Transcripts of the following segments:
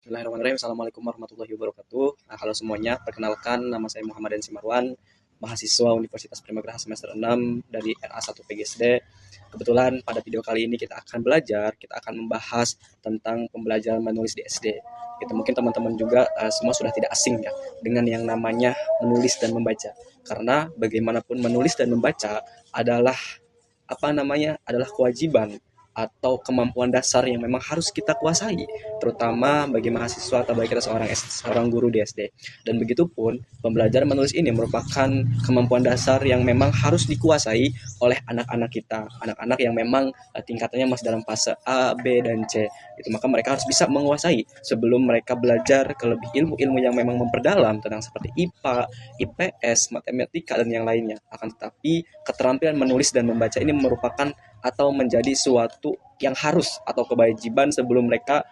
Bismillahirrahmanirrahim. Assalamualaikum warahmatullahi wabarakatuh. Halo semuanya, perkenalkan nama saya Muhammad Densi Marwan, mahasiswa Universitas Primagraha semester 6 dari RA1 PGSD. Kebetulan pada video kali ini kita akan membahas tentang pembelajaran menulis di SD. Mungkin teman-teman juga semua sudah tidak asing ya dengan yang namanya menulis dan membaca. Karena bagaimanapun menulis dan membaca adalah adalah kewajiban atau kemampuan dasar yang memang harus kita kuasai, terutama bagi mahasiswa atau bagi kita seorang guru di SD. Dan begitupun, pembelajaran menulis ini merupakan kemampuan dasar yang memang harus dikuasai oleh anak-anak kita, anak-anak yang memang tingkatannya masih dalam fase A, B, dan C. Maka mereka harus bisa menguasai sebelum mereka belajar ke lebih ilmu-ilmu yang memang memperdalam tentang seperti IPA, IPS, matematika, dan yang lainnya. Akan tetapi, keterampilan menulis dan membaca ini merupakan atau menjadi suatu yang harus atau kewajiban sebelum mereka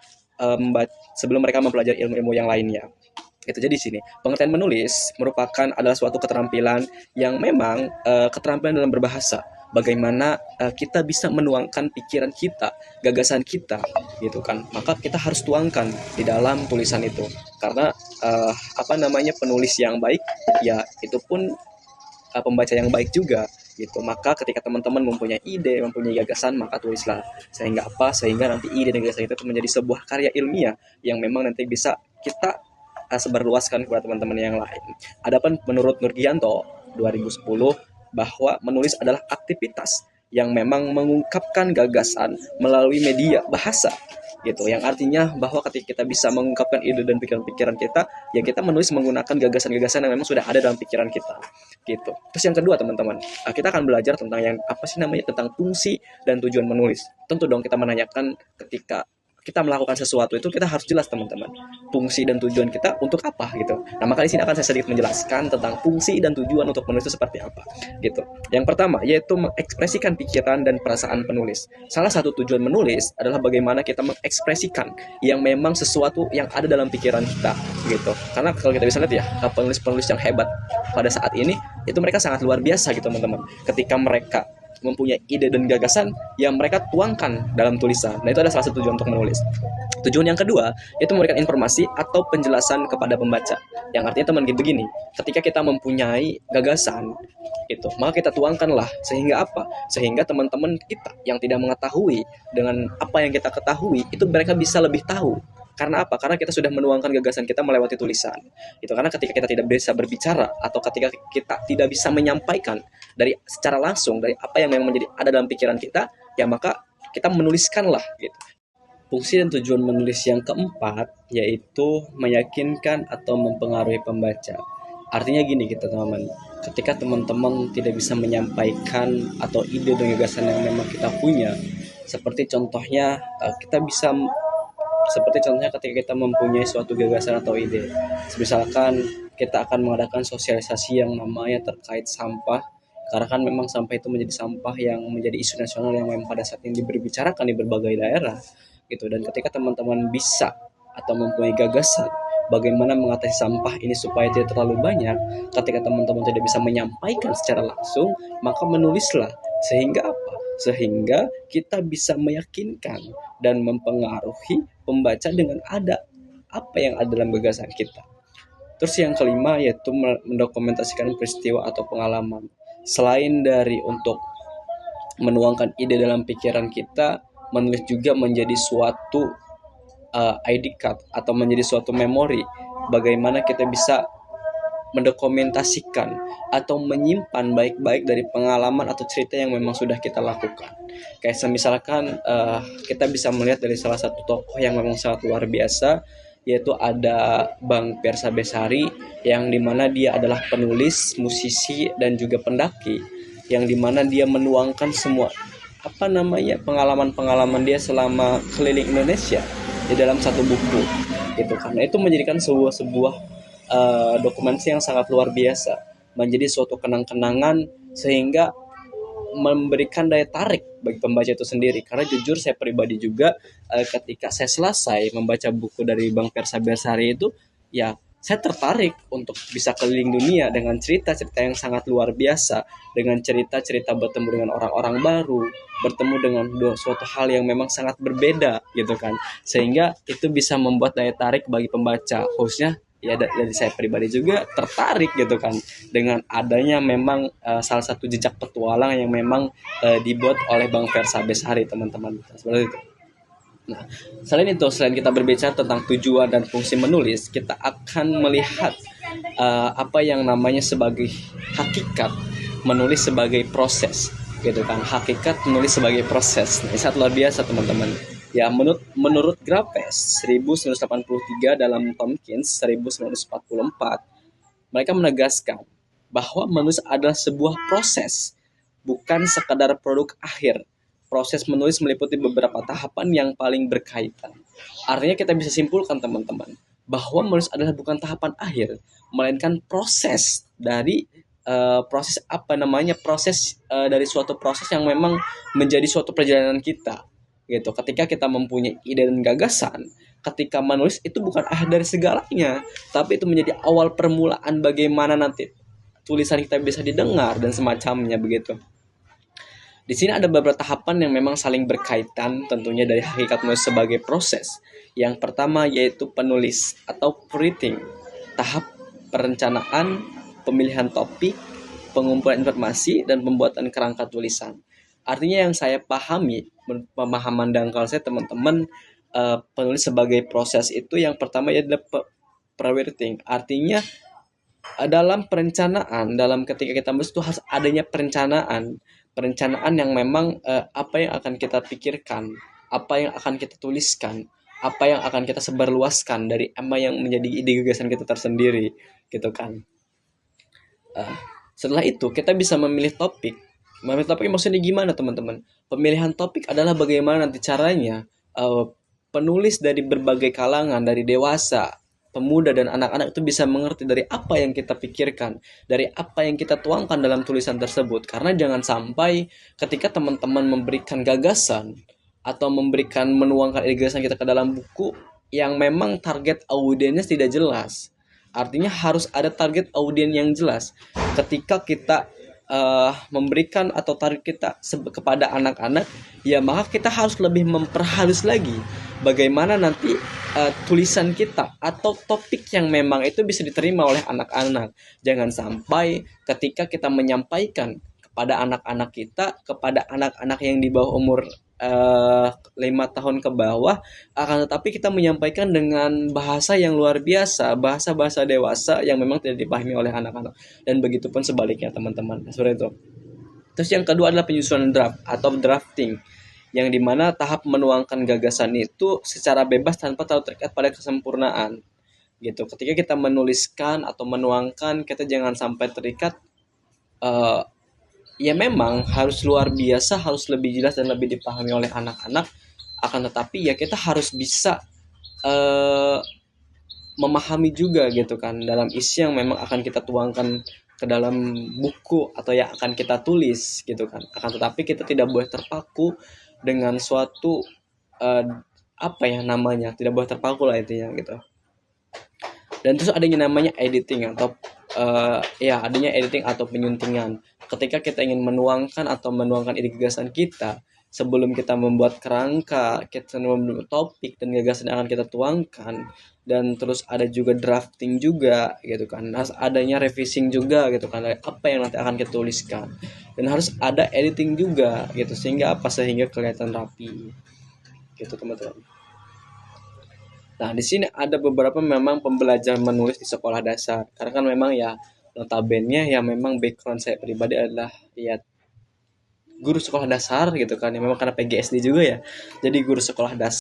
mempelajari ilmu-ilmu yang lainnya. Jadi di sini pengertian menulis merupakan adalah suatu keterampilan yang memang keterampilan dalam berbahasa. Bagaimana kita bisa menuangkan pikiran kita, gagasan kita, gitu kan? Maka kita harus tuangkan di dalam tulisan itu. Karena penulis yang baik, ya itu pun pembaca yang baik juga gitu. Maka ketika teman-teman mempunyai ide, mempunyai gagasan, maka tulislah. Sehingga nanti ide dan gagasan itu menjadi sebuah karya ilmiah yang memang nanti bisa kita sebarluaskan kepada teman-teman yang lain. Adapun menurut Nurgianto 2010 bahwa menulis adalah aktivitas yang memang mengungkapkan gagasan melalui media bahasa gitu, yang artinya bahwa ketika kita bisa mengungkapkan ide dan pikiran-pikiran kita, ya kita menulis menggunakan gagasan-gagasan yang memang sudah ada dalam pikiran kita gitu. Terus yang kedua teman-teman, kita akan belajar tentang tentang fungsi dan tujuan menulis. Tentu dong kita menanyakan, ketika kita melakukan sesuatu itu kita harus jelas teman-teman, fungsi dan tujuan kita untuk apa gitu. Nah, maka di sini akan saya sedikit menjelaskan tentang fungsi dan tujuan untuk menulis itu seperti apa gitu. Yang pertama yaitu mengekspresikan pikiran dan perasaan penulis. Salah satu tujuan menulis adalah bagaimana kita mengekspresikan yang memang sesuatu yang ada dalam pikiran kita gitu. Karena kalau kita bisa lihat ya, penulis-penulis yang hebat pada saat ini itu mereka sangat luar biasa gitu teman-teman. Ketika mereka mempunyai ide dan gagasan yang mereka tuangkan dalam tulisan. Nah, itu adalah salah satu tujuan untuk menulis. Tujuan yang kedua yaitu memberikan informasi atau penjelasan kepada pembaca. Yang artinya teman begini, ketika kita mempunyai gagasan itu, maka kita tuangkanlah sehingga apa? Sehingga teman-teman kita yang tidak mengetahui dengan apa yang kita ketahui itu mereka bisa lebih tahu. Karena apa? Karena kita sudah menuangkan gagasan kita melewati tulisan. Karena ketika kita tidak bisa berbicara atau ketika kita tidak bisa menyampaikan dari secara langsung dari apa yang memang menjadi ada dalam pikiran kita, ya maka kita menuliskanlah gitu. Fungsi dan tujuan menulis yang keempat yaitu meyakinkan atau mempengaruhi pembaca. Artinya gini gitu teman-teman, ketika teman-teman tidak bisa menyampaikan atau ide dan gagasan yang memang kita punya, seperti contohnya ketika kita mempunyai suatu gagasan atau ide. Misalkan kita akan mengadakan sosialisasi yang namanya terkait sampah, karena kan memang sampah itu menjadi sampah yang menjadi isu nasional yang memang pada saat ini diberbicarakan di berbagai daerah gitu. Dan ketika teman-teman bisa atau mempunyai gagasan bagaimana mengatasi sampah ini supaya tidak terlalu banyak, ketika teman-teman tidak bisa menyampaikan secara langsung, maka menulislah. Sehingga apa? Sehingga kita bisa meyakinkan dan mempengaruhi pembaca dengan apa yang ada dalam gagasan kita. Terus yang kelima yaitu mendokumentasikan peristiwa atau pengalaman. Selain dari untuk menuangkan ide dalam pikiran kita, menulis juga menjadi suatu ID card atau menjadi suatu memori bagaimana kita bisa mendokumentasikan atau menyimpan baik-baik dari pengalaman atau cerita yang memang sudah kita lakukan. Kayak misalkan kita bisa melihat dari salah satu tokoh yang memang sangat luar biasa, yaitu ada Bang Persa Besari, yang dimana dia adalah penulis, musisi, dan juga pendaki, yang dimana dia menuangkan semua pengalaman-pengalaman dia selama keliling Indonesia di dalam satu buku gitu. Karena itu menjadikan sebuah dokumentasi yang sangat luar biasa, menjadi suatu kenang-kenangan sehingga memberikan daya tarik bagi pembaca itu sendiri. Karena jujur saya pribadi juga ketika saya selesai membaca buku dari Bang Persa Bersari itu, ya saya tertarik untuk bisa keliling dunia dengan cerita-cerita yang sangat luar biasa, dengan cerita-cerita bertemu dengan orang-orang baru, bertemu dengan suatu hal yang memang sangat berbeda gitu kan, sehingga itu bisa membuat daya tarik bagi pembaca, khususnya ya dari saya pribadi juga tertarik gitu kan dengan adanya memang salah satu jejak petualang yang memang dibuat oleh Bang Versa Besari, teman-teman, seperti itu. Nah, selain kita berbicara tentang tujuan dan fungsi menulis, kita akan melihat apa yang namanya sebagai hakikat menulis sebagai proses, gitu kan? Hakikat menulis sebagai proses. Nah, ini sangat luar biasa, teman-teman. Ya, menurut Grapes 1983 dalam Tompkins 1944, mereka menegaskan bahwa menulis adalah sebuah proses, bukan sekadar produk akhir. Proses menulis meliputi beberapa tahapan yang paling berkaitan. Artinya kita bisa simpulkan, teman-teman, bahwa menulis adalah bukan tahapan akhir, melainkan proses dari proses apa namanya proses dari suatu proses yang memang menjadi suatu perjalanan kita gitu. Ketika kita mempunyai ide dan gagasan, ketika menulis itu bukan akhir dari segalanya, tapi itu menjadi awal permulaan bagaimana nanti tulisan kita bisa didengar dan semacamnya begitu. Di sini ada beberapa tahapan yang memang saling berkaitan tentunya dari hakikat menulis sebagai proses. Yang pertama yaitu penulis atau writing. Tahap perencanaan, pemilihan topik, pengumpulan informasi, dan pembuatan kerangka tulisan. Artinya yang saya pahami, pemahaman dangkal saya teman-teman, penulis sebagai proses itu yang pertama adalah pre-writing. Artinya dalam perencanaan, dalam ketika kita menulis itu harus adanya perencanaan yang memang apa yang akan kita pikirkan, apa yang akan kita tuliskan, apa yang akan kita sebarluaskan dari apa yang menjadi ide gagasan kita tersendiri, gitu kan. Setelah itu kita bisa memilih topik. Memilih topik maksudnya gimana, teman-teman? Pemilihan topik adalah bagaimana nanti caranya penulis dari berbagai kalangan, dari dewasa, pemuda, dan anak-anak itu bisa mengerti dari apa yang kita pikirkan, dari apa yang kita tuangkan dalam tulisan tersebut. Karena jangan sampai ketika teman-teman memberikan gagasan atau menuangkan gagasan kita ke dalam buku yang memang target audiensnya tidak jelas. Artinya harus ada target audiens yang jelas. Ketika kita memberikan atau target kita kepada anak-anak, ya maka kita harus lebih memperhalus lagi bagaimana nanti tulisan kita atau topik yang memang itu bisa diterima oleh anak-anak. Jangan sampai ketika kita menyampaikan kepada anak-anak kita, kepada anak-anak yang di bawah umur 5 tahun ke bawah, akan tetapi kita menyampaikan dengan bahasa yang luar biasa, bahasa-bahasa dewasa yang memang tidak dipahami oleh anak-anak, dan begitupun sebaliknya, teman-teman. Seperti itu. Terus yang kedua adalah penyusunan draft atau drafting, yang dimana tahap menuangkan gagasan itu secara bebas tanpa terlalu terikat pada kesempurnaan gitu. Ketika kita menuliskan atau menuangkan, kita jangan sampai terikat ya memang harus luar biasa, harus lebih jelas dan lebih dipahami oleh anak-anak, akan tetapi ya kita harus bisa memahami juga gitu kan dalam isi yang memang akan kita tuangkan ke dalam buku atau yang akan kita tulis gitu kan. Akan tetapi kita tidak boleh terpaku dengan suatu apa ya namanya, tidak boleh terpaku lah intinya gitu. Dan terus adanya namanya editing atau adanya editing atau penyuntingan. Ketika kita ingin menuangkan ide gagasan kita, sebelum kita membuat kerangka, kita membuat topik dan gagasan yang akan kita tuangkan, dan terus ada juga drafting juga gitu kan. Harus adanya revising juga gitu kan, apa yang nanti akan kita tuliskan. Dan harus ada editing juga gitu sehingga kelihatan rapi. Gitu, teman-teman. Nah, di sini ada beberapa memang pembelajaran menulis di sekolah dasar. Karena kan memang ya notabene ya memang background saya pribadi adalah ya guru sekolah dasar gitu kan. Ya memang karena PGSD juga ya. Jadi guru sekolah dasar.